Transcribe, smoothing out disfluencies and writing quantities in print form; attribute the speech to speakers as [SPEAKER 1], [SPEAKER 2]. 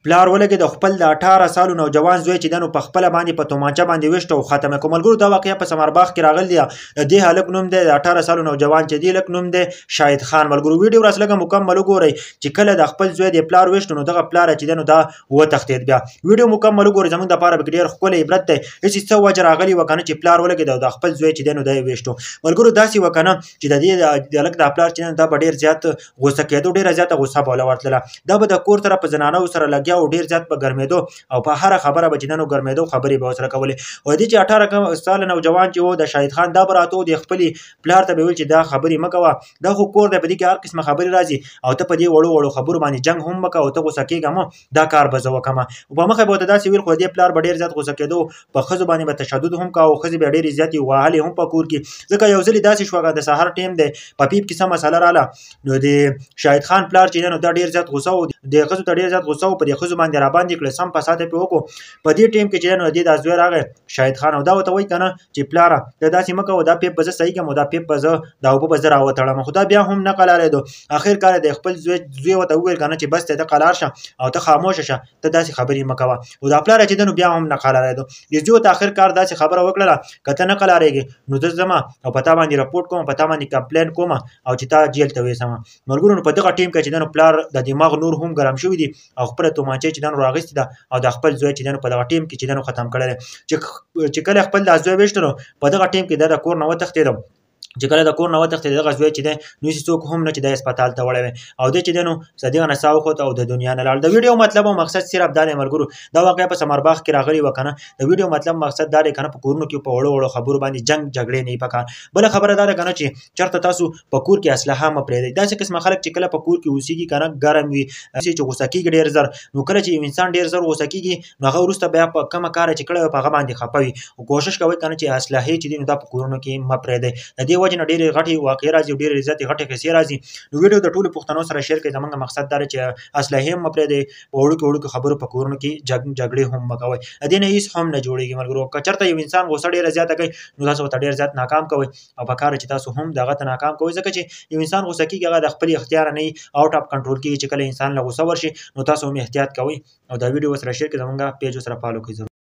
[SPEAKER 1] پلار ولګېد او خپل د 18 سالو نوجوان زوی چې دنو په خپل باندې په تومانچه باندې وشته او ختمه کوم. ملګرو دا واقعیا په سمرباغ کې راغلی دی. د دې هلک نوم دی د 18 سالو نوجوان چې دی هلک نوم دی شاهد خان. ملګرو ویډیو راس لګه مکمل وګورئ چې کله د خپل زوی د پلار وشته نو دغه پلار چې دنو دا وتښتید. بیا ویډیو مکمل وګورئ زموږ د لپاره به ډېر ښکلی عبرت دی. هېڅ څه وجه راغلي وه که نه چې پلار ولګېد او د خپل زوی چې دی نو دی یې ویشتو. ملګرو داسې وه که نه چې د دې د هلک دا پلار چې دی دا به ډېر زیات غوسه کېدو، ډېره زیاته غوسه به ورله ورتلله. دا به د کور طرف په زنانو سره لګیا او ډېر زیات به ګرمېدو او په هره خبره به چې دنو ګرمېدو، خبرې به ورسره کولې. او دې چې 18 ساله نوجوان چې و د شاهد خان دا به راته و د خپلې پلار ته به ویل چې دا خبرې مه کوه، دا خو کور دی په دې کې هر قسمه خبرې راځي او ته په دې وړو وړو خبرو باندې جنګ هم مه کوه او ته غوسه کېږه مه، دا کار به زه وکړمه. په مخه به ورته داسې ویل خو د دې پلار به ډېر زیات غوسه کېدو، په ښځو باندې به تشدد هم کوه او ښځې به یې ډېرې زیاتې وهلې هم په کور کې. ځکه یو ځل داسې شوه د سهار ټیم دی په پیپ کې څه مسله راله نو د شاهد خان پلار چې دی نو دا ډېر زیات غوسه و، د ښځو ته ډېر زیات غوسه و، په دې ښځو باندې راباندې کړل، سم فساد یې پرې وکړو. په دې ټیم کې چې دی نو د دې دا زوی راغی شاهد خان او دا ورته وایي که نه چې پلاره ته داسې مه کوه، دا پیپ به زه صحیح کړم او دا پیپ به زه دا اوبه به زه راوتړم. خو دا بیا هم نه قلارېدو. آخر کار د خپل زوی ورته وویل که نه چې بس دی ته قلار شه او ته خاموشه شه، ته داسې خبرې مه کوه. او دا پلار چې دی نو بیا هم نه قلارېدو. د زوی ورته آخر کار داسې خبره وکړله که ته نه قلارېږې نو زه ځم او په تا باندې رپورټ کوم، په تا باندې کمپلین کوم او چې تا جیل ته ویسم. ملګرو نو په دغه ټیم کې چې دی نو پلار د دماغ نور هم ګرم شوي دي او خپله تومانچه چې دی نو راغستې ده او د خپل زوی چې دی نو په دغه ټیم کې چې دی نو ختم کړی دی. چې کله خپل دا زوی ویشته نو په دغه ټیم کې د کور نه وتښتېدم. چې کله د کور نه وتښتېد دغه زوی چې دی نو هېڅ څوک هم نه چې دی هسپتال ته وړی وی او دی چې دی نو د دغه نه ساه وخوت او د دنیا نه لاړ. د ویډیو مطلب او مقصد صرف دا دی ملګرو، دا واقعیا په سمرباغ کې راغلي وه که نه. د ویډیو مطلب مقصد دا دی که نه په کورونو کې په وړو وړو خبرو باندې جنګ جګړې نه وي پکار. بله خبره دا ده که نه چې چېرته تاسو په کور کې اسلحه مه پرېږدئ. داسې قسمه خلک چې کله په کور کې اوسېږي که نه ګرم وي چې غوسه کېږي ډېر زر، نو کله چې یو انسان ډېر زر غوسه کېږي نو هغه وروسته بیا په کومه کار چې کړی وي په هغه باندې خفه وي. کوشش کوئ که نه چې اسلحې چې دي نو دا په کورونو کې مه پرېږدئ. د دې وجې نه ډېرې غټې واقعې راځي او ډېرې زیاتې غټې قصې راځي. نو ویډیو د ټولو پښتنو سره شیر کړئ. زموږ مقصد دا دی چې اسلحې هم مه پرېږدئ، په وړوکو خبرو په کورونو کې جګړې هم مه کوئ. د دې نه هېڅ هم نه جوړېږي ملګرو. که چېرته یو انسان غوسه ډېره زیاته کوي نو تاسو ورته ډېر زیات ناکام کوئ او پکار چې تاسو هم دغه ته ناکام کوئ، ځکه چې یو انسان غوسه کېږي هغه د خپل اختیاره نه وي، آوټ اف کنټرول کېږي. چې کله انسان له غوسه ورشي نو تاسو هم احتیاط کوئ او دا ویډیو ورسره شیر کړئ. زموږ پیج ورسره فالو کړئ.